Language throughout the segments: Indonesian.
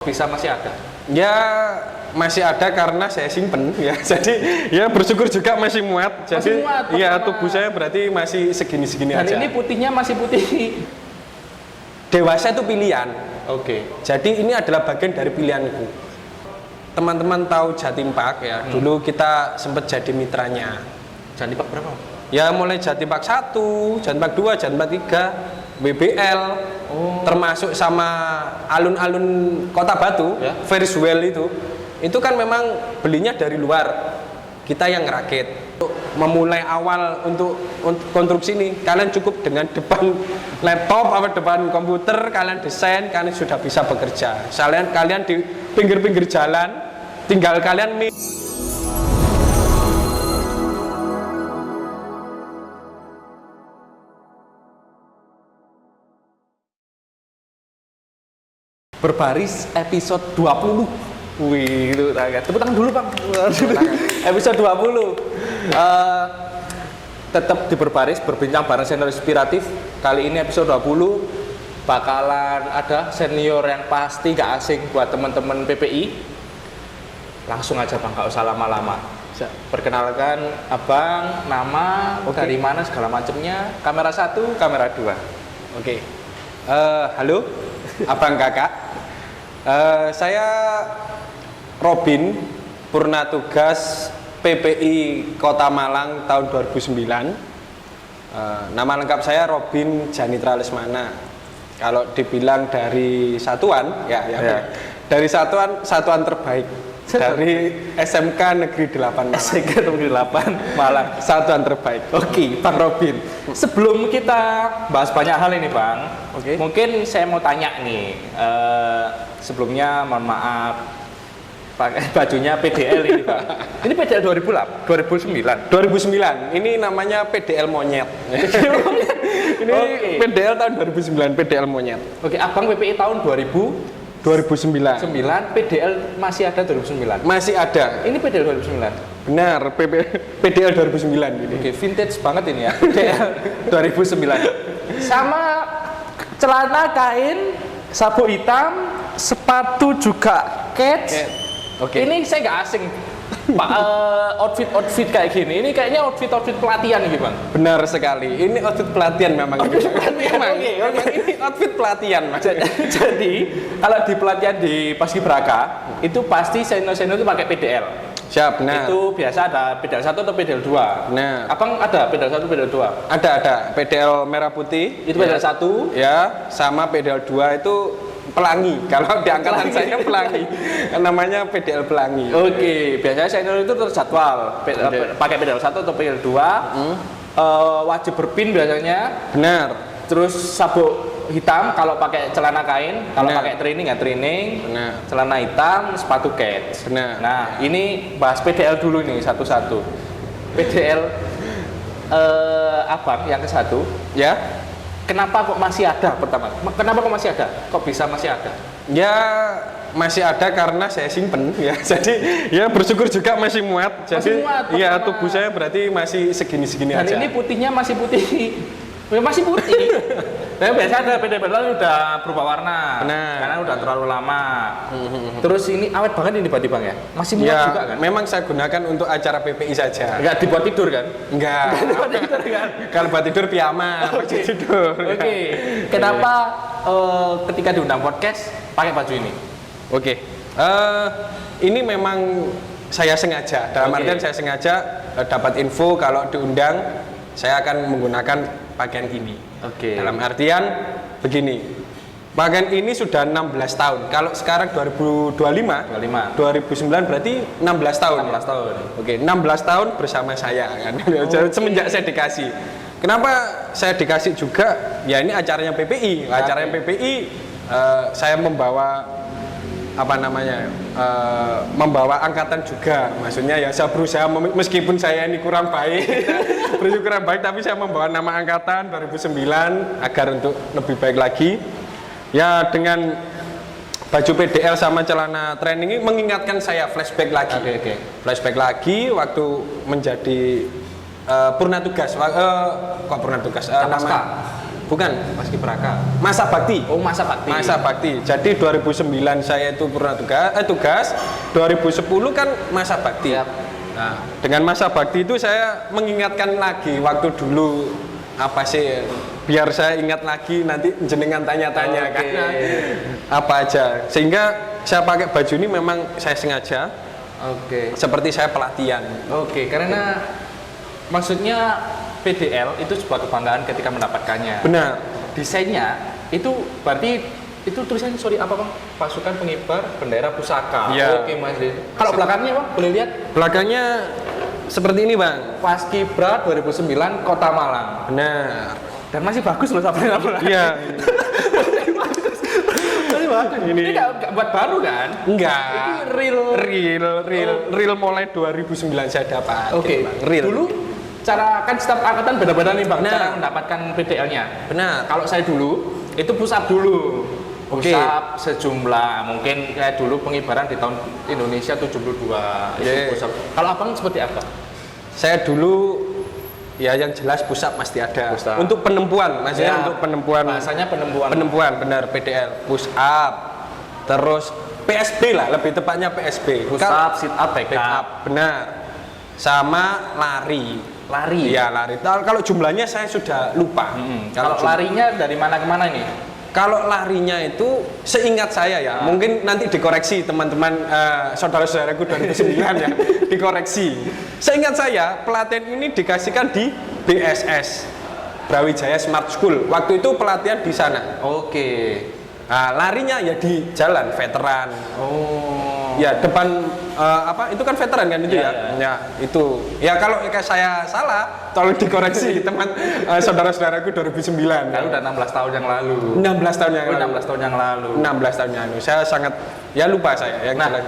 Bisa masih ada? Ya masih ada karena saya simpen ya. Jadi ya bersyukur juga masih muat. Jadi muat, ya tubuh saya berarti masih segini-segini aja. Dan ini putihnya masih putih. Dewasa itu pilihan. Oke. Jadi ini adalah bagian dari pilihanku. Teman-teman tahu Jatim Park ya. Dulu kita sempat jadi mitranya. Jatim Park berapa? Ya mulai Jatim Park 1, Jatim Park 2, Jatim Park 3, WBL, termasuk sama alun-alun Kota Batu, ya. Ferriswell itu kan memang belinya dari luar, kita yang ngerakit. Untuk memulai awal untuk konstruksi ini, kalian cukup dengan depan laptop atau depan komputer, kalian desain, kalian sudah bisa bekerja. Kalian di pinggir-pinggir jalan, tinggal kalian Berbaris episode 20. Wih, itu tepuk tangan dulu, Bang. Episode 20. Tetap di Berbaris, berbincang bareng senior inspiratif. Kali ini episode 20 bakalan ada senior yang pasti gak asing buat teman-teman PPI. Langsung aja, Bang, gak usah lama-lama. Perkenalkan Abang, nama, dari mana segala macamnya, kamera 1, kamera 2. Oke. Halo, Abang Kakak. Saya Robin, purna tugas PPI Kota Malang tahun 2009. Nama lengkap saya Robin Janitra Lesmana. Kalau dibilang dari satuan, ya. Dari satuan terbaik dari SMK Negeri 8 Malang. SMK Negeri 8 Malang, satuan terbaik. Oke, Bang Robin. Sebelum kita bahas banyak hal ini, Bang, mungkin saya mau tanya nih. Sebelumnya mohon maaf, pakai bajunya PDL ini, Bang. Ini PDL 2009. 2009. Ini namanya PDL monyet. Ini PDL tahun 2009, PDL monyet. Oke, Abang PPI tahun 2009. 2009. PDL masih ada 2009. Masih ada. Ini PDL 2009. Benar, PDL 2009 ini. Oke, vintage banget ini ya. PDL 2009. Sama celana kain, sabuk hitam, sepatu juga Keds. Oke. Ini saya nggak asing. Pak, outfit kayak gini. Ini kayaknya outfit pelatihan nih, Bang. Benar sekali. Ini outfit pelatihan memang. Outfit pelatihan. Oke. Ini outfit pelatihan, Mas. Jadi, kalau di pelatihan di Paskibraka, itu pasti senior itu pakai PDL. Siap, benar. Itu biasa ada PDL 1 atau PDL 2. Benar. Abang ada PDL 1, PDL 2? Ada. PDL merah putih. Itu PDL 1? Ya, sama PDL 2 itu pelangi. Kalau di angkatan saya pelangi. Namanya PDL pelangi. Oke, biasanya senior itu terjadwal pakai PDL 1 atau PDL 2. Wajib berpin biasanya. Benar. Terus sabuk hitam kalau pakai celana kain, kalau pakai training ya training. Benar. Celana hitam, sepatu Keds. Benar. Nah, ini bahas PDL dulu nih satu-satu. PDL Abang yang ke satu. Ya. Kenapa kok masih ada pertama? Kenapa kok masih ada? Kok bisa masih ada? Ya masih ada karena saya simpen ya. Jadi ya bersyukur juga masih muat. Jadi ya tubuh saya berarti masih segini-segini aja. Dan ini putihnya masih putih. Masih putih. Tapi biasa ada PDL udah berubah warna. Benar. Karena udah terlalu lama. Terus ini awet banget ini Bati, Bang ya? Masih muat ya, juga kan? Memang saya gunakan untuk acara PPI saja. Enggak dibuat tidur kan? Enggak. Dibuat tidur kan? Kalau buat tidur piyama, tidur. Oke. Kenapa ketika diundang podcast pakai baju ini? Oke. Ini memang saya sengaja. Dalam artian saya sengaja dapat info kalau diundang saya akan menggunakan pakaian ini. Oke. Dalam artian begini. Pakaian ini sudah 16 tahun. Kalau sekarang 2009 berarti 16 tahun. 16 tahun. Oke, 16 tahun bersama saya kan. Semenjak saya dikasih. Kenapa saya dikasih juga? Ya ini acaranya PPI. Acaranya PPI saya membawa membawa angkatan juga. Maksudnya ya saya berusaha meskipun saya ini kurang baik tapi saya membawa nama angkatan 2009 agar untuk lebih baik lagi. Ya dengan baju PDL sama celana training ini mengingatkan saya flashback lagi. Flashback lagi waktu menjadi purna tugas. Nama Bukan, Paskibraka. masa bakti. Oh, masa bakti. Masa bakti. Jadi 2009 saya itu pernah tugas, 2010 kan masa bakti. Yap. Nah, dengan masa bakti itu saya mengingatkan lagi waktu dulu apa sih, biar saya ingat lagi nanti jenengan tanya-tanya Oke. kan apa aja. Sehingga saya pakai baju ini memang saya sengaja Oke. seperti saya pelatihan. Oke, karena maksudnya PDL itu sebuah kebanggaan ketika mendapatkannya. Benar. Desainnya itu berarti itu tulisannya apa bang? Pasukan pengibar bendera pusaka. Iya. Oke mas. Kalau belakangnya bang boleh lihat Belakangnya seperti ini bang. Paskibra 2009 Kota Malang. Benar. Dan masih bagus loh sampai Malang. Iya. Masih bagus. Ini nggak buat baru kan? Enggak. Itu Real mulai 2009 saya dapat. Oke. gitu, Bang. Real. Dulu cara kan setiap angkatan beda-beda nih bang. Benar. Cara mendapatkan PDL-nya. Benar. Kalau saya dulu itu push up dulu. Oke. Push up sejumlah mungkin kayak dulu pengibaran di tahun Indonesia 72 itu Yeah. push up. Kalau abang seperti apa? Saya dulu ya yang jelas push up pasti ada. Push up. Untuk penempuan, maksudnya Ya, untuk penempuan. Bahasanya penempuan. Penempuan benar PDL, push up. Terus PSB lah, lebih tepatnya PSB. Push up, sit up, back up. Benar. Sama lari. Lari. Iya, lari. Kalau jumlahnya saya sudah lupa. Kalau larinya dari mana ke mana ini? Kalau larinya itu seingat saya ya, mungkin nanti dikoreksi teman-teman saudara-saudaraku 2009 ya, dikoreksi. Seingat saya pelatihan ini dikasihkan di BSS, Brawijaya Smart School. Waktu itu pelatihan di sana. Oke. Nah, larinya ya di jalan veteran. Oh. Ya depan apa itu kan veteran kan itu Ya, ya. Ya itu. Ya kalau saya salah, tolong dikoreksi teman saudara-saudaraku 2009. Kan udah 16 tahun yang lalu. 16 tahun yang lalu. 16 tahun yang lalu. 16 tahun yang lalu. Saya sangat ya lupa saya yang Nah, jelas.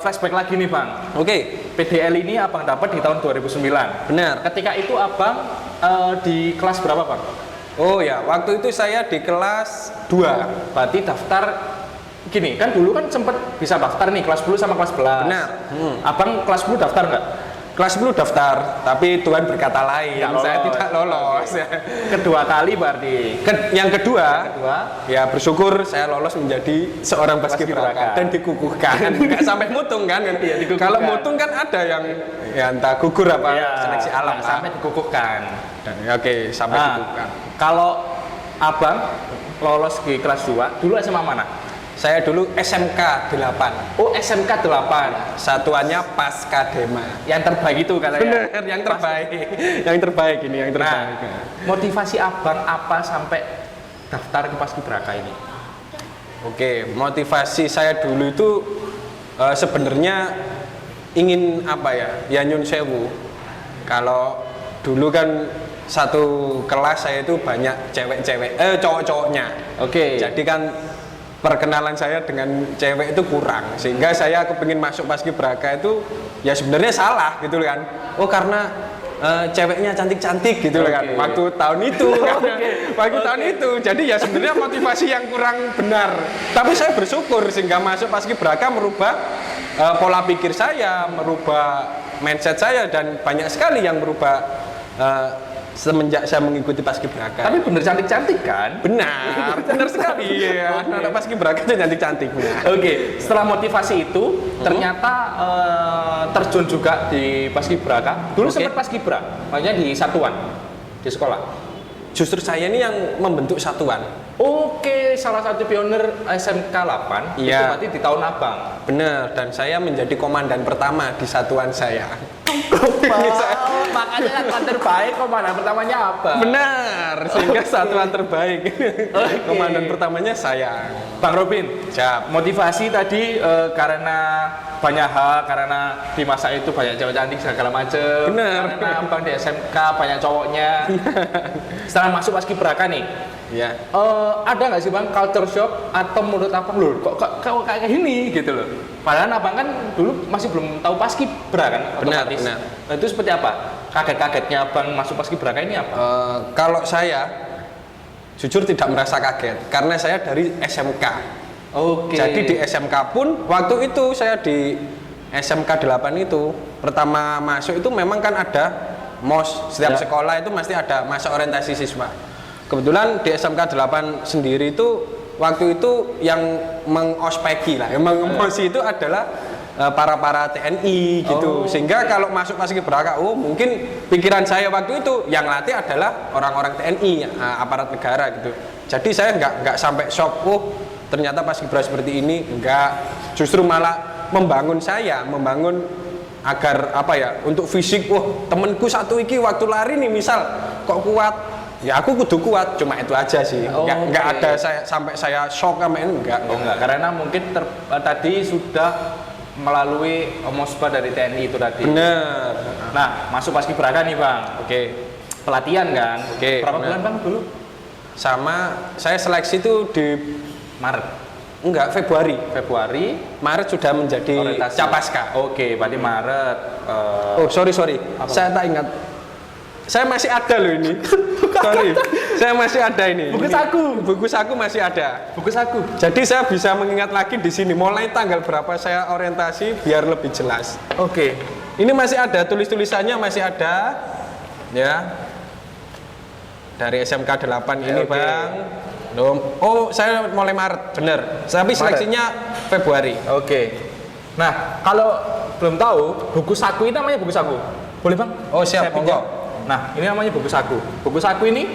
flashback lagi nih bang. Oke, PDL ini abang dapat di tahun 2009. benar. Ketika itu abang di kelas berapa bang? Oh ya, waktu itu saya di kelas 2. Berarti daftar gini kan dulu kan sempat bisa daftar nih kelas 10 sama kelas 11. Benar. Abang kelas 10 daftar nggak? Kelas 10 daftar, tapi Tuhan berkata lain. Nggak Saya lolos. tidak lolos. Kedua kali berarti. Yang kedua, Kedua. ya bersyukur saya lolos menjadi seorang paskibraka Paskibraka. dan dikukuhkan. Nggak sampai mutung kan? Iya, dikukuhkan. Kalau mutung kan ada yang ya entah gugur apa seleksi alam nggak sampai dikukuhkan. Dan, ya, oke, sampai Nah, dikukuhkan. kalau abang lolos di kelas 2, dulu SMA mana? Saya dulu SMK 8. Oh SMK 8. Satuannya Paskadema. Yang terbaik itu katanya. Bener, yang terbaik. Yang terbaik ini, yang terbaik. Nah, motivasi abang apa sampai daftar ke Paskibraka ini? Oke, motivasi saya dulu itu sebenarnya ingin apa ya? Ya nyun sewu. Kalau dulu kan satu kelas saya itu banyak cowok-cowoknya. Oke. Jadi kan perkenalan saya dengan cewek itu kurang, sehingga saya kepingin masuk Paskibraka itu ya sebenarnya salah gitu kan. Oh karena ceweknya cantik-cantik gitu kan. Oke. Waktu tahun itu kan. Waktu tahun Oke. itu. Jadi ya sebenarnya motivasi yang kurang benar. Tapi saya bersyukur sehingga masuk Paskibraka merubah pola pikir saya, merubah mindset saya dan banyak sekali yang berubah semenjak saya mengikuti Paskibraka. Tapi bener cantik-cantik kan? Benar, benar sekali ya. Anak Paskibraka itu cantik-cantik. Oke, setelah motivasi itu ternyata terjun juga di Paskibraka. Dulu Oke. sempat Paskibra, maksudnya di satuan di sekolah. Justru saya ini yang membentuk satuan. Oke, salah satu pionir SMK 8 itu Iya. berarti di tahun abang. Benar, dan saya menjadi komandan pertama di satuan saya. Makanya satuan terbaik komandan pertamanya apa? Benar, sehingga satuan terbaik. Oke. Komandan pertamanya saya. Bang Robin, Siap. motivasi tadi karena banyak hal, karena di masa itu banyak cewek cantik segala macem. Bener. Karena abang di SMK banyak cowoknya. Setelah masuk Paskibraka nih, Ya. ada nggak sih bang culture shock atau menurut abang loh kok kayak gini gitu loh? Padahal abang kan dulu masih belum tahu Paskibra kan Benar, otomatis. benar. Nah, itu seperti apa? Kaget-kagetnya abang masuk Paskibraka ini apa? Kalau saya jujur tidak merasa kaget karena saya dari SMK. Oke. Jadi di SMK pun waktu itu saya di SMK 8 itu pertama masuk itu memang kan ada MOS, setiap Ya. sekolah itu pasti ada masa orientasi siswa. Kebetulan di SMK 8 sendiri itu waktu itu yang mengospeki lah, yang mengemosi itu adalah para TNI gitu. Sehingga kalau masuk Paskibraka, mungkin pikiran saya waktu itu yang latih adalah orang-orang TNI, aparat negara gitu. Jadi saya nggak sampai shock, ternyata Paskibra seperti ini, enggak. Justru malah membangun agar untuk fisik, temenku satu iki waktu lari nih misal kok kuat, ya aku kudu kuat, cuma itu aja sih. Enggak ada saya shock sama ini, enggak. Karena mungkin tadi sudah melalui Mospa dari TNI itu tadi. Bener. Nah, masuk Paskibraka nih Bang. Oke. Pelatihan kan? Oke. Berapa bulan Bang dulu? Sama saya seleksi itu di Maret. Enggak, Februari. Maret sudah menjadi orientasi Capaska. Oke, berarti Maret. Sorry. Saya tak ingat. Saya masih ada loh ini. Sorry. Saya masih ada ini. Buku saku masih ada. Buku saku. Jadi saya bisa mengingat lagi di sini mulai tanggal berapa saya orientasi biar lebih jelas. Oke. Ini masih ada, tulisannya masih ada. Ya. Dari SMK 8 ini, Bang. Saya mulai Maret, bener. Tapi seleksinya Februari. Oke. Nah, kalau belum tahu, buku saku ini namanya buku saku. Boleh Bang? Siap, monggo. Nah, ini namanya buku saku. Buku saku ini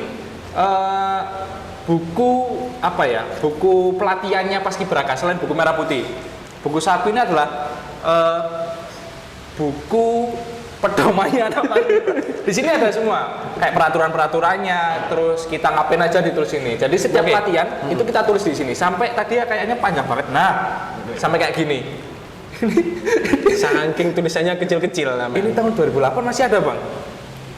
buku buku pelatihannya Paskibraka selain buku merah putih. Buku saku ini adalah buku pedomannya di sini ada semua, kayak peraturannya, terus kita ngapain aja ditulis ini. Jadi setiap pelatihan itu kita tulis di sini. Sampai tadi ya kayaknya panjang banget. Nah, sampai kayak gini. Saking tulisannya kecil-kecil namanya. Ini tahun 2008 masih ada, Bang.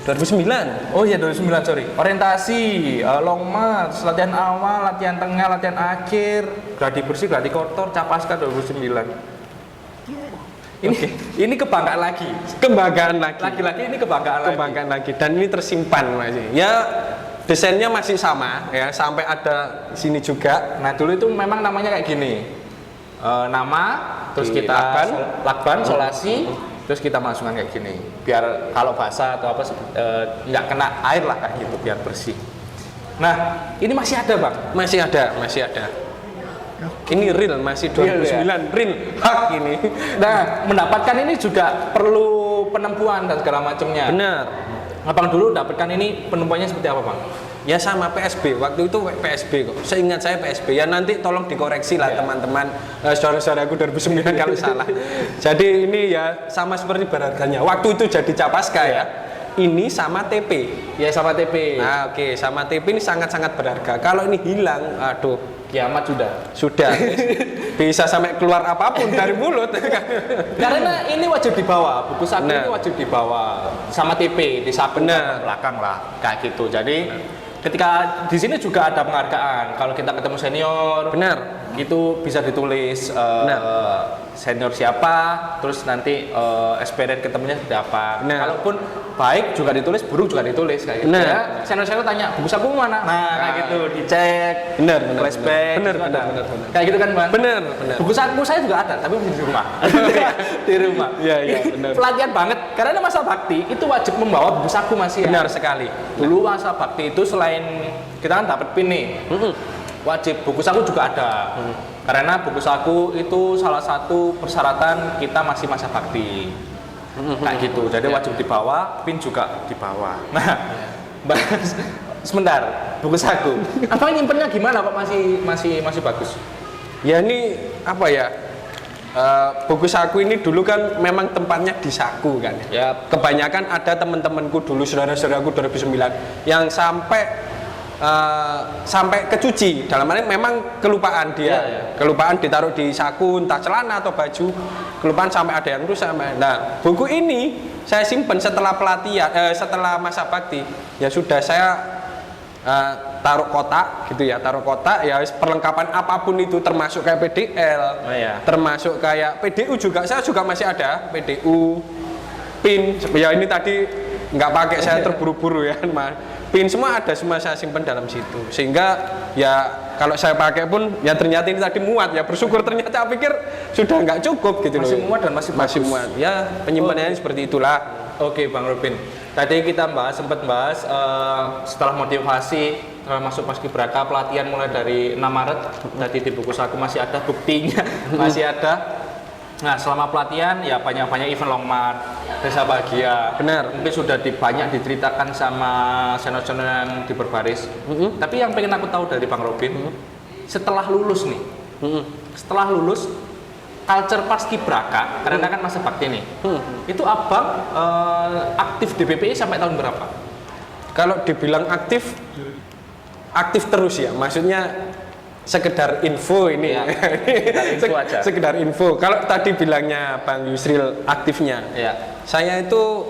2009. Oh iya 2009, sorry. Orientasi, long march, latihan awal, latihan tengah, latihan akhir, gladi bersih, gladi kotor, Capaska 2009. Ini kebanggaan lagi. Lagi-lagi ini kebanggaan lagi. Dan ini tersimpan masih. Ya desainnya masih sama ya, sampai ada di sini juga. Nah, dulu itu memang namanya kayak gini. Nama, terus kita lakban, solasi, terus kita masukkan kayak gini. Biar kalau basah atau apa nggak kena air lah kayak gitu, biar bersih. Nah, ini masih ada, Bang. Masih ada. Ini real masih 2009 real hak ini. Nah, mendapatkan ini juga perlu penempuan dan segala macamnya. Benar. Abang dulu dapatkan ini penempuannya seperti apa, Bang? Ya sama PSB, waktu itu PSB kok. Seingat saya PSB. Ya nanti tolong dikoreksi lah teman-teman, saudara-saudaraku 2009 kalau salah. Jadi ini ya sama seperti baratannya. Waktu itu jadi Capaska ya. Ini sama TP. Ya sama TP. Nah, oke, sama TP ini sangat-sangat berharga. Kalau ini hilang, aduh, kiamat sudah. Bisa sampai keluar apapun dari mulut. Karena ini wajib dibawa, buku saku ini wajib dibawa sama TP di saku belakang lah, kayak gitu. Jadi ketika di sini juga ada penghargaan. Kalau kita ketemu senior, itu bisa ditulis senior siapa, terus nanti experience ketemunya seperti apa. Kalaupun baik juga ditulis, buruk juga ditulis kayak gitu. Ya, senior tanya buku saku mana? Nah, kayak gitu dicek. Flashback. Bener. Kayak gitu kan, Bang? Bener. Buku saku saya juga ada, tapi di rumah. Di rumah. Iya, benar. Pelatihan banget. Karena masa bakti itu wajib membawa buku saku masih. Benar sekali. Dulu masa bakti itu selain kita kan dapat pin nih, wajib buku saku juga ada. Karena buku saku itu salah satu persyaratan kita masih masa bakti. Kayak gitu. Jadi wajib dibawa, pin juga dibawa. Nah, sebentar, buku saku. Apa nyimpennya gimana kok masih bagus? Ya ini apa ya? Buku saku ini dulu kan memang tempatnya di saku kan. Ya, kebanyakan ada teman-temanku dulu, saudara-saudaraku 2009 yang sampai kecuci, dalam arti memang kelupaan dia. Kelupaan ditaruh di saku, entah celana atau baju, kelupaan sampai ada yang rusak. Nah, buku ini saya simpan setelah pelatihan, setelah masa bakti. Ya sudah, saya taruh kotak gitu ya, perlengkapan apapun itu, termasuk kayak PDL, termasuk kayak PDU juga, saya juga masih ada PDU, pin. Ya ini tadi nggak pakai, saya terburu-buru ya, pin semua ada, semua saya simpan dalam situ. Sehingga ya kalau saya pakai pun ya ternyata ini tadi muat ya, bersyukur. Ternyata saya pikir sudah nggak cukup gitu loh. Masih muat dan masih muat. Ya penyimpanannya seperti itulah. Oke, Bang Robin. Tadi kita sempat bahas setelah motivasi masuk paskibraka pelatihan mulai dari 6 Maret. Tadi di buku saku masih ada buktinya, masih ada. Nah, selama pelatihan ya banyak-banyak event Longmart, Desa Bahagia. Benar. Mungkin sudah banyak diceritakan sama senior-senior yang di berbaris. Tapi yang pengen aku tahu dari Bang Robin, setelah lulus nih, setelah lulus culture paskibraka, karena kan masa bakti nih, itu abang aktif di BPI sampai tahun berapa? Kalau dibilang aktif terus ya, maksudnya sekedar info ini Ya, sekedar info aja. Sekedar info. Kalau tadi bilangnya Bang Yusril aktifnya, Ya. saya itu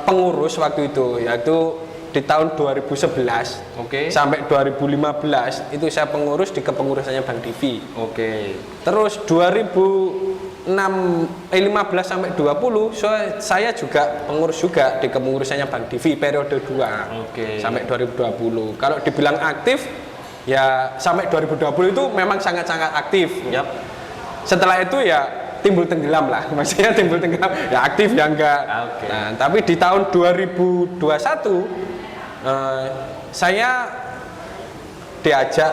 pengurus waktu itu, yaitu di tahun 2011 Oke. sampai 2015 itu saya pengurus di kepengurusannya Bang Divi. Oke. Terus 2015 sampai 20 saya juga pengurus juga di kepengurusannya Bang Divi periode 2 Oke. sampai 2020. Kalau dibilang aktif ya sampai 2020 itu memang sangat-sangat aktif. Yap. Setelah itu ya timbul tenggelam lah, maksudnya timbul tenggelam ya aktif ya enggak. Oke. Nah, tapi di tahun 2021 saya diajak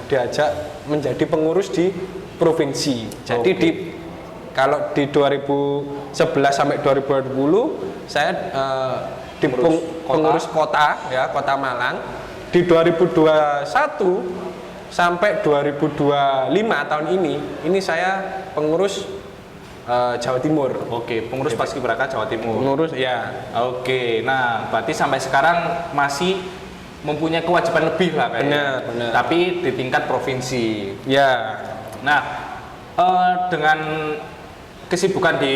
diajak menjadi pengurus di provinsi. Jadi Oke. kalau di 2011 sampai 2020 saya di pengurus kota ya, Kota Malang. Di 2021 sampai 2025 tahun ini saya pengurus Jawa Timur. Oke, pengurus paskibraka Jawa Timur. Pengurus ya. Oke, nah berarti sampai sekarang masih mempunyai kewajiban lebih lah kayaknya. Benar. Tapi di tingkat provinsi. Ya. Nah, dengan kesibukan di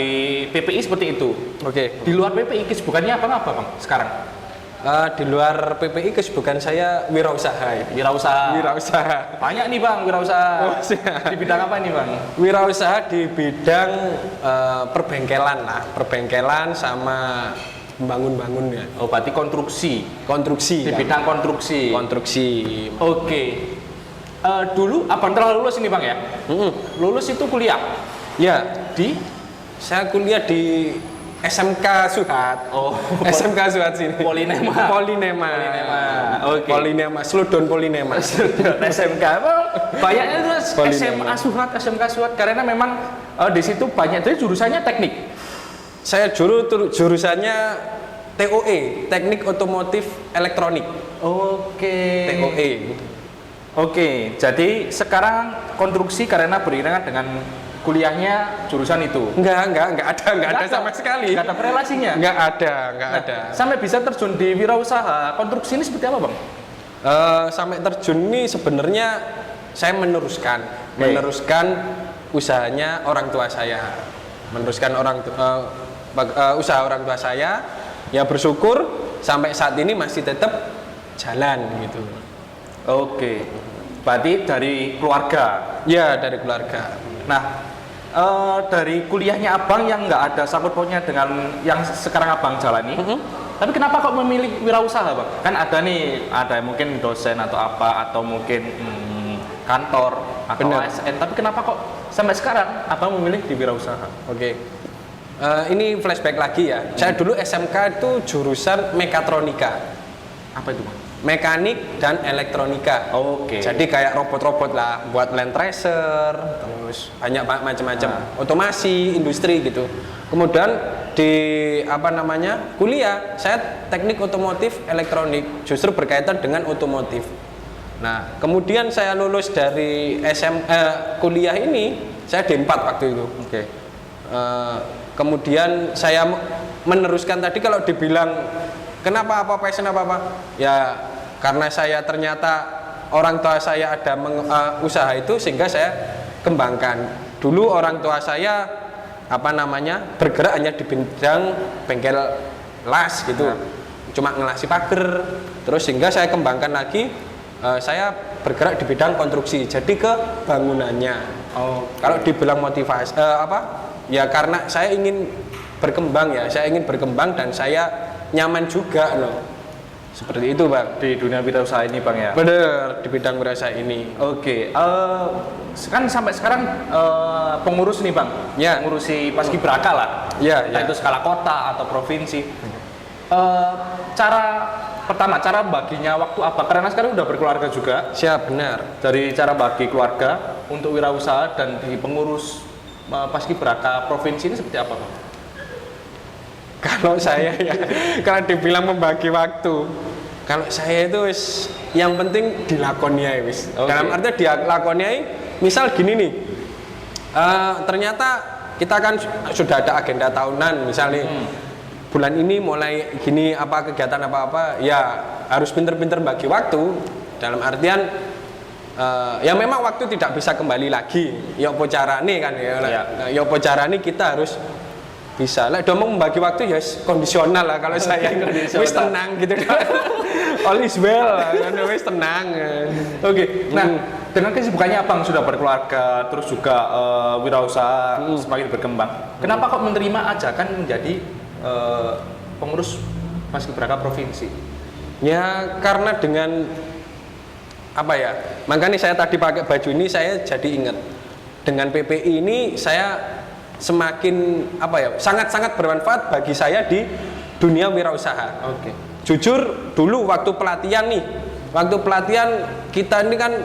PPI seperti itu. Oke. Di luar PPI kesibukannya apa Bang sekarang? Di luar PPI kesibukan saya wirausaha. Wirausaha. Wirausaha. Banyak nih Bang wirausaha. Oh, siap. Di bidang apa nih Bang? Wirausaha di bidang perbengkelan lah, perbengkelan sama bangun-bangun ya. Oh, berarti konstruksi. Konstruksi. Di kan? bidang konstruksi. Konstruksi. Oke. Dulu abang telah lulus ini Bang ya? Lulus itu kuliah Ya, di saya kuliah di SMK Suhat. Oh, SMK Suhat sini. Polinema. Polinema. Oke. Polinema, Sludon Polinema. SMK. Banyaknya itu Polinema. SMK Suhat karena memang di situ banyak jadi jurusannya teknik. Saya jurusannya TOE, Teknik Otomotif Elektronik. Oke. TOE. Oke, jadi sekarang konstruksi karena beriringan dengan kuliahnya jurusan itu. Enggak ada sama sekali. Enggak ada korelasinya. Enggak ada. Sampai bisa terjun di wirausaha, konstruksi ini seperti apa, Bang? Sampai terjun ini sebenarnya saya meneruskan usahanya orang tua saya, usaha orang tua saya. Ya bersyukur sampai saat ini masih tetap jalan gitu. Oke, berarti dari keluarga. Ya dari keluarga. Nah, dari kuliahnya abang yang nggak ada sangkut pautnya dengan yang sekarang abang jalani. Tapi kenapa kok memilih wirausaha, Bang? Kan ada nih, ada mungkin dosen atau apa, atau mungkin kantor atau Benar. ASN. Tapi kenapa kok sampai sekarang abang memilih di wirausaha? Oke. Ini flashback lagi ya. Saya dulu SMK itu jurusan mekatronika, Apa itu, Bang? mekanik dan elektronika. Oke. Jadi kayak robot-robot lah, buat land tracer, terus banyak macam-macam otomasi, industri gitu. Kemudian di kuliah saya teknik otomotif elektronik, justru berkaitan dengan otomotif. Nah, kemudian saya lulus dari kuliah ini, saya D4 waktu itu. Oke. Kemudian saya meneruskan tadi kalau dibilang kenapa passion apa ya karena saya ternyata orang tua saya ada usaha itu sehingga saya kembangkan. Dulu orang tua saya bergerak hanya di bidang bengkel las gitu, cuma ngelasi pagar, terus sehingga saya kembangkan lagi, saya bergerak di bidang konstruksi, jadi ke bangunannya. Kalau dibilang motivasi ya karena saya ingin berkembang dan saya nyaman juga loh. Seperti itu, Bang. Di dunia wirausaha ini, Bang ya. Bener, di bidang wirausaha ini. Oke, kan sampai sekarang pengurus nih, Bang. Ya. Mengurusi paskibraka lah. Ya, Entah ya. itu skala kota atau provinsi. Cara pertama cara baginya waktu abang, karena sekarang udah berkeluarga juga. Siap, benar. Dari cara bagi keluarga untuk wirausaha dan di pengurus Paskibraka provinsi ini seperti apa, Bang? Kalau saya ya, kalau dibilang membagi waktu, kalau saya itu yang penting dilakoni ya wis. Okay. Dalam artinya dilakoni, misal gini nih, ternyata kita kan sudah ada agenda tahunan, misalnya bulan ini mulai gini apa kegiatan apa ya harus pinter-pinter bagi waktu. Dalam artian ya memang waktu tidak bisa kembali lagi. Ya apa carane kan ya. Ya apa carane kita harus bisa lah. Udah mau membagi waktu ya kondisional lah kalau saya wis tenang gitu kan. All is well kan wis tenang. Oke. Nah, dengan kesibukannya Abang sudah berkeluarga terus juga wirausaha semakin berkembang. Kenapa kok menerima ajakan menjadi pengurus Paskibraka provinsi? Ya karena dengan apa ya? Makanya saya tadi pakai baju ini saya jadi ingat. Dengan PPI ini saya semakin apa ya? Sangat-sangat bermanfaat bagi saya di dunia wirausaha. Oke. Jujur dulu waktu pelatihan nih, waktu pelatihan kita ini kan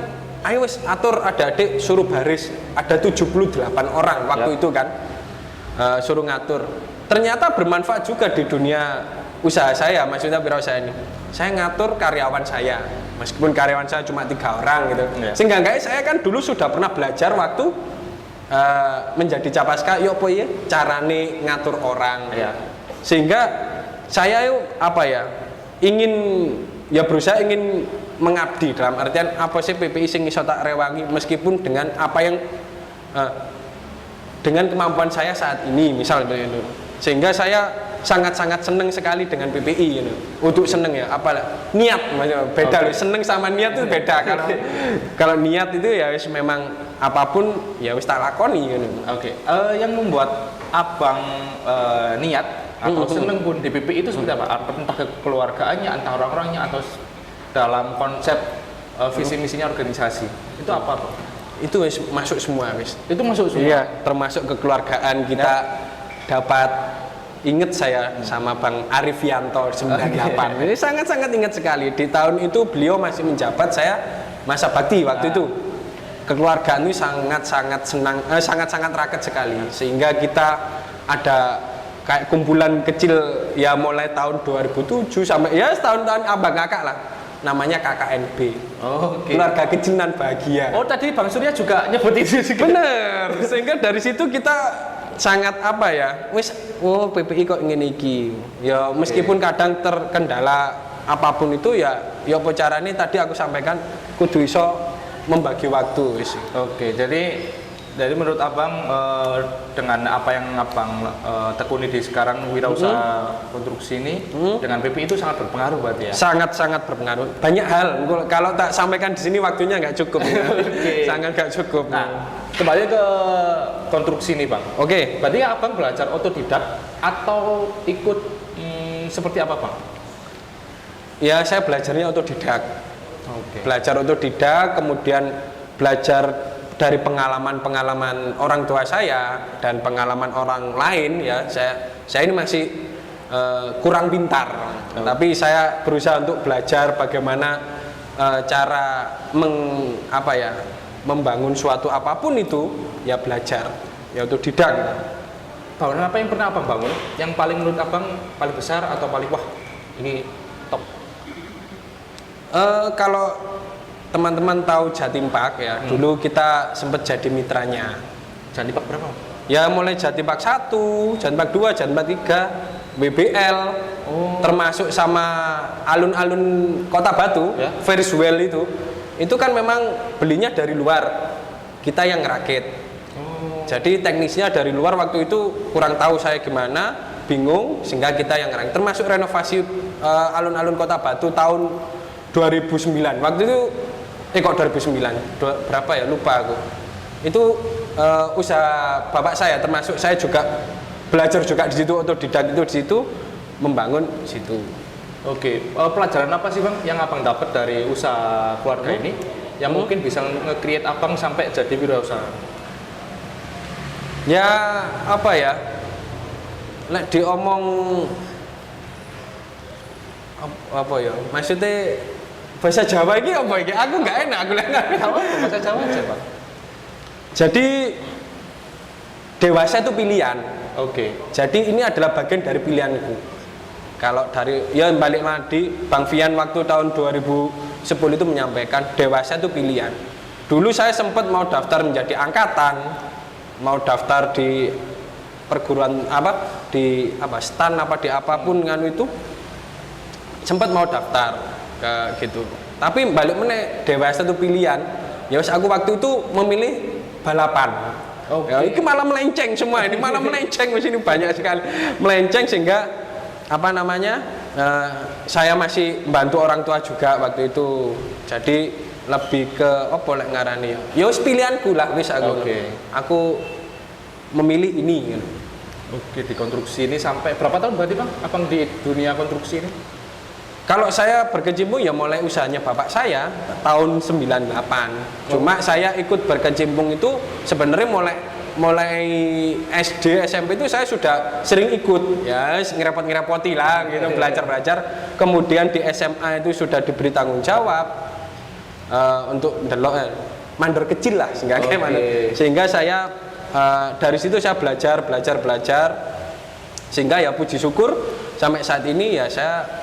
ayo wis atur adik-adik suruh baris, ada 78 orang waktu itu kan, suruh ngatur. Ternyata bermanfaat juga di dunia usaha saya, maksudnya wirausaha ini. Saya ngatur karyawan saya, meskipun karyawan saya cuma 3 orang gitu. Sehingga saya kan dulu sudah pernah belajar waktu menjadi capaska, yo po ya carane ngatur orang. Sehingga saya apa ya ingin ya berusaha ingin mengabdi, dalam artian apa sih PPI sing iso tak rewangi meskipun dengan apa yang dengan kemampuan saya saat ini misalnya itu. Sehingga saya sangat-sangat senang sekali dengan PPI gitu. Untuk seneng ya apa niat beda loh, seneng sama niat itu beda. Kalau niat itu ya wis memang apapun ya wis tak lakoni gitu. Oke. Yang membuat Abang niat atau seneng pun di PPI itu seperti apa? Entah kekeluargaannya, entah orang-orangnya, atau dalam konsep visi misinya organisasi itu apa, Bang? Itu wis masuk semua wis. Itu masuk semua. Iya, termasuk kekeluargaan kita dapat. Ingat saya sama Bang Arifianto 98. Ini sangat-sangat ingat sekali. Di tahun itu beliau masih menjabat, saya masa bakti waktu itu. Kekeluargaan ini sangat-sangat senang, sangat-sangat raket sekali. Sehingga kita ada kayak kumpulan kecil ya mulai tahun 2007 sampai ya setahun-tahun abang kakak lah. Namanya KKNB. Keluarga kecil dan bahagia. Oh, tadi Bang Surya juga nyebut itu juga. Bener. Sehingga dari situ kita sangat apa ya, wis PPI kok ingin iki ya meskipun kadang terkendala apapun itu ya apa caranya tadi aku sampaikan kudu iso membagi waktu wis. Oke, jadi menurut Abang dengan apa yang Abang tekuni di sekarang wirausaha konstruksi ini dengan PPI itu sangat berpengaruh berarti ya? Sangat-sangat berpengaruh. Banyak hal kalau tak sampaikan di sini waktunya nggak cukup ya. Sangat nggak cukup. Nah, kembali ke konstruksi nih Bang. Oke. Berarti Abang belajar otodidak atau ikut seperti apa Bang? Ya saya belajarnya otodidak. Belajar otodidak, kemudian belajar dari pengalaman-pengalaman orang tua saya dan pengalaman orang lain ya. Saya ini masih kurang pintar, tapi saya berusaha untuk belajar bagaimana cara membangun suatu apapun itu ya belajar ya otodidak. Bangunan apa yang pernah Abang bangun yang paling menurut Abang paling besar atau paling wah ini top? Kalau teman-teman tahu Jatim Park ya, dulu kita sempat jadi mitranya. Jatim Park berapa? Ya mulai Jatim Park 1, Jatim Park 2, Jatim Park 3, WBL, termasuk sama alun-alun Kota Batu, Verswell itu kan memang belinya dari luar, kita yang ngerakit. Jadi teknisnya dari luar waktu itu kurang tahu saya gimana, bingung, sehingga kita yang ngerakit. Termasuk renovasi alun-alun Kota Batu tahun 2009, waktu itu kok 2009 berapa ya lupa aku. Itu usaha bapak saya, termasuk saya juga belajar juga di situ, otodidak itu di situ membangun di situ. Oke, pelajaran apa sih Bang yang Abang dapat dari usaha keluarga ini yang mungkin bisa nge-create Abang sampai jadi wirausaha? Ya apa ya? Lek diomong apa ya? Maksudnya bahasa Jawa ini apa ini? Aku nggak enak aku lihat. Bahasa Jawa aja, Bang. Jadi dewasa itu pilihan. Oke. Jadi ini adalah bagian dari pilihanku. Kalau dari ya balik lagi Bang Fian waktu tahun 2010 itu menyampaikan dewasa itu pilihan. Dulu saya sempat mau daftar menjadi angkatan, mau daftar di perguruan di stan di apapun nganu itu sempat mau daftar ke gitu. Tapi balik meneh dewasa itu pilihan. Ya wis aku waktu itu memilih balapan. Ya, ini malah melenceng semua, ini malah melenceng di sini banyak sekali melenceng sehingga saya masih membantu orang tua juga waktu itu. Jadi lebih ke apa lek ngarani ya wis pilihanku lah wis aku. Aku memilih ini gitu. Oke, di konstruksi ini sampai berapa tahun berarti Bang? Abang di dunia konstruksi ini? Kalau saya berkecimpung ya mulai usahanya bapak saya tahun 98. Cuma saya ikut berkecimpung itu sebenarnya mulai SD, SMP itu saya sudah sering ikut ya, ngerepot-ngerepoti lah gitu, belajar. Kemudian di SMA itu sudah diberi tanggung jawab untuk mandor kecil lah sehingga saya dari situ saya belajar sehingga ya puji syukur sampai saat ini ya saya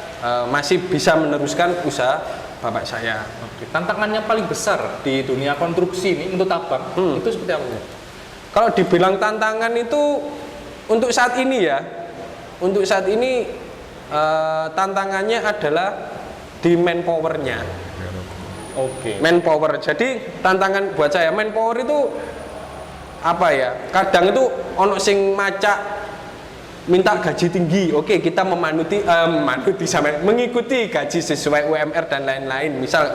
masih bisa meneruskan usaha bapak saya. Oke. Tantangannya paling besar di dunia konstruksi ini untuk Abang itu seperti apa? Kalau dibilang tantangan itu untuk saat ini tantangannya adalah di manpowernya. Oke. Manpower. Jadi tantangan buat saya manpower itu apa ya? Kadang itu ono sing macak minta gaji tinggi, oke kita mengikuti gaji sesuai UMR dan lain-lain. Misal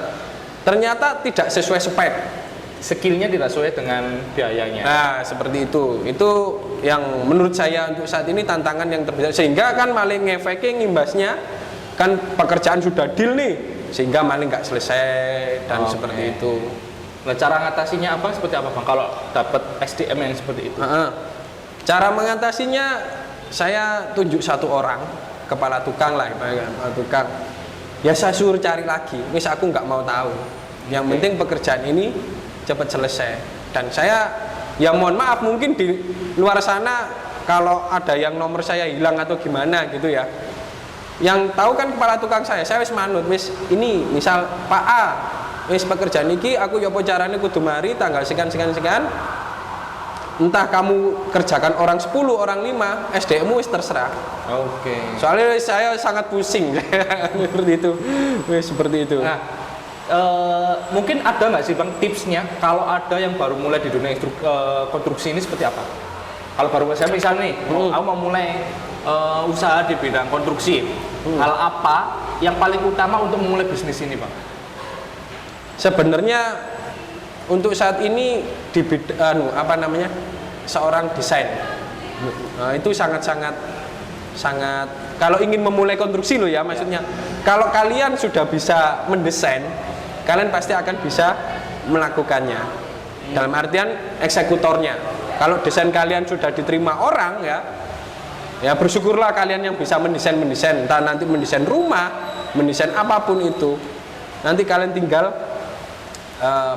ternyata tidak sesuai spek, skillnya tidak sesuai dengan biayanya. Nah seperti itu yang menurut saya untuk saat ini tantangan yang terbesar. Sehingga kan maling ngefeknya ngimbasnya kan pekerjaan sudah deal nih, sehingga maling nggak selesai dan seperti itu. Nah cara ngatasinya apa seperti apa Bang kalau dapat SDM yang seperti itu? Cara mengatasinya saya tunjuk satu orang kepala tukang lah, kepala tukang. Ya saya suruh cari lagi. Wis aku nggak mau tahu. Yang penting pekerjaan ini cepat selesai. Dan saya ya mohon maaf mungkin di luar sana kalau ada yang nomor saya hilang atau gimana gitu ya. Yang tahu kan kepala tukang saya wis manut wis ini misal Pak A wis pekerjaan iki aku ya apa carane kudu mari tanggal sekian entah kamu kerjakan orang 10, orang 5, SDM-mu wis terserah. Oke. Soalnya saya sangat pusing seperti itu. Nah, mungkin ada nggak sih Bang tipsnya kalau ada yang baru mulai di dunia konstruksi ini seperti apa? Kalau baru saya misalnya nih, aku mau mulai usaha di bidang konstruksi, hal apa yang paling utama untuk memulai bisnis ini Bang? Sebenarnya untuk saat ini di seorang desain itu sangat kalau ingin memulai konstruksi loh ya maksudnya kalau kalian sudah bisa mendesain kalian pasti akan bisa melakukannya dalam artian eksekutornya. Kalau desain kalian sudah diterima orang ya bersyukurlah kalian yang bisa mendesain entah nanti mendesain rumah, mendesain apapun itu nanti kalian tinggal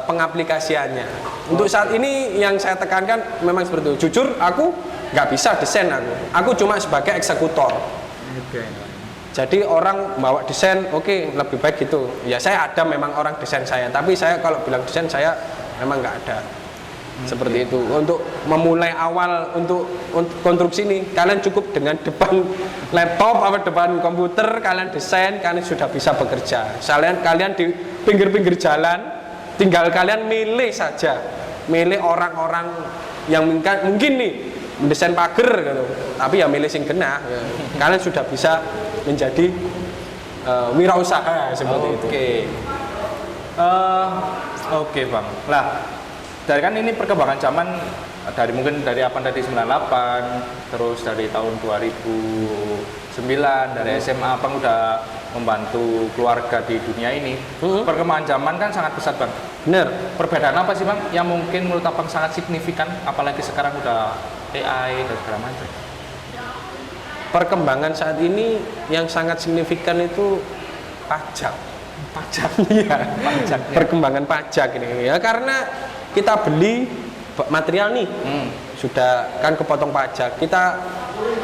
pengaplikasiannya. Untuk saat ini yang saya tekankan memang seperti itu. Jujur aku nggak bisa desain aku cuma sebagai eksekutor. Jadi orang bawa desain lebih baik gitu ya saya ada memang orang desain saya tapi saya kalau bilang desain saya memang nggak ada. Seperti itu. Untuk memulai awal untuk konstruksi ini kalian cukup dengan depan laptop atau depan komputer kalian desain kalian sudah bisa bekerja. Kalian di pinggir-pinggir jalan tinggal kalian milih orang-orang yang mungkin nih mendesain pagar gitu. Tapi ya milih sing kena. Kalian sudah bisa menjadi wirausaha seperti itu. Oke Bang. Lah, dari kan ini perkembangan zaman mungkin dari apa tadi 98 terus dari tahun 2009 dari SMA Abang udah membantu keluarga di dunia ini. Perkembangan zaman kan sangat pesat Bang. Bener. Perbedaan apa sih Bang yang mungkin menurut Abang sangat signifikan apalagi sekarang udah AI dan segala macam? perkembangan saat ini yang sangat signifikan itu pajak. Pajak. Iya, Pajak. perkembangan pajak ini ya, karena kita beli material nih sudah kan kepotong pajak, kita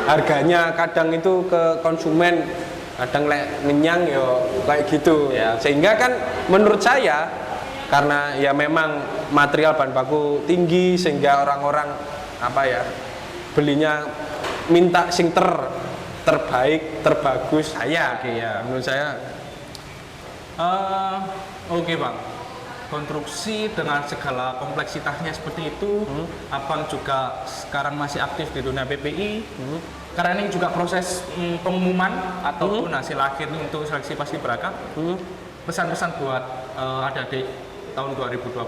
harganya kadang itu ke konsumen kadang ngenyang yo kayak gitu ya, sehingga kan menurut saya karena ya memang material bahan baku tinggi sehingga orang-orang apa ya belinya minta sing terbaik terbagus saya ya menurut saya. Oke bang, konstruksi dengan segala kompleksitasnya seperti itu, abang juga sekarang masih aktif di dunia PPI. Karena ini juga proses pengumuman ataupun hasil akhir untuk seleksi paskibraka. Pesan-pesan buat adik-adik tahun 2025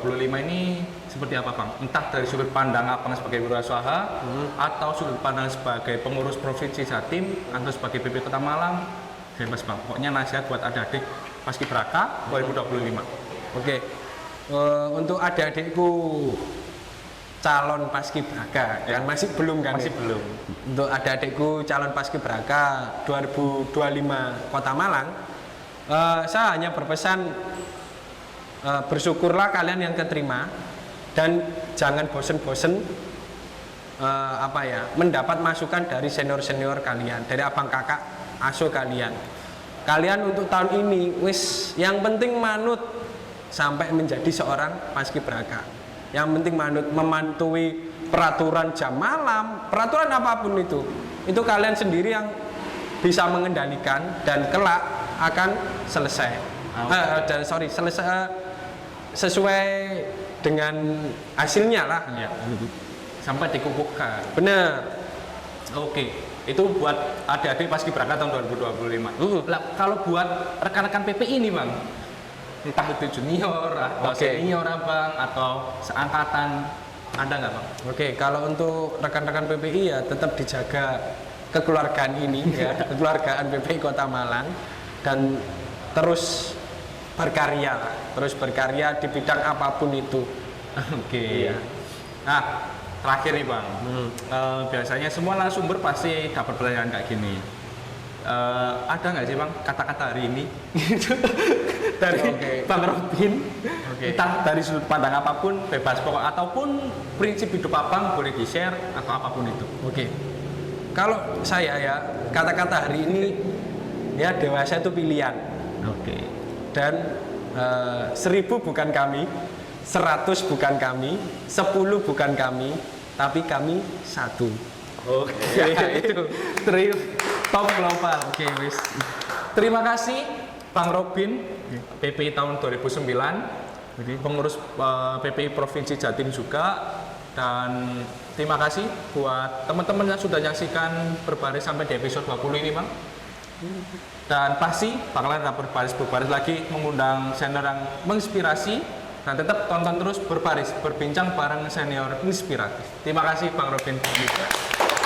ini seperti apa bang? Entah dari sudut pandang abang sebagai wirausaha atau sudut pandang sebagai pengurus provinsi Jatim atau sebagai PP Kota Malang, bebas bang. Pokoknya nasihat buat adik-adik paskibraka 2025. Oke. Untuk adik-adikku calon paskibraka yang masih belum kan? Masih belum. Untuk adik-adikku calon paskibraka 2025 Kota Malang, saya hanya berpesan bersyukurlah kalian yang keterima dan jangan bosen-bosen mendapat masukan dari senior-senior kalian, dari abang kakak asuh kalian. Kalian untuk tahun ini wis yang penting manut sampai menjadi seorang paskibraka. Yang penting manut, memantui peraturan jam malam, peraturan apapun itu kalian sendiri yang bisa mengendalikan dan kelak akan selesai. Sesuai dengan hasilnya lah. Ya. Sampai dikukuhkan. Bener. Oke. Itu buat adik-adik paskibraka tahun 2025. Lah, kalau buat rekan-rekan PPI ini bang, entah itu junior atau senior abang atau seangkatan, ada nggak bang? Oke, kalau untuk rekan-rekan PPI ya tetap dijaga kekeluargaan ini ya, kekeluargaan PPI Kota Malang dan terus berkarya di bidang apapun itu. Oke. Nah, terakhir nih bang, biasanya semua narasumber pasti dapat pelajaran kayak gini. Ada nggak sih bang kata-kata hari ini dari Bang Robin, entah dari sudut pandang apapun, bebas pokok ataupun prinsip hidup abang boleh di-share atau apapun itu. Oke. Kalau saya ya kata-kata hari ini ya dewasa itu pilihan. Oke. Dan 1000 bukan kami, 100 bukan kami, 10 bukan kami, tapi kami satu. Oke. Itu top global. Oke, wis. Terima kasih Bang Robin, PPI tahun 2009, pengurus PPI Provinsi Jatim juga, dan terima kasih buat teman-teman yang sudah menyaksikan Berbaris sampai di episode 20 ini Bang. Dan pasti bakalan berbaris lagi mengundang senior yang menginspirasi, dan tetap tonton terus Berbaris, berbincang bareng senior inspiratif. Terima kasih Bang Robin.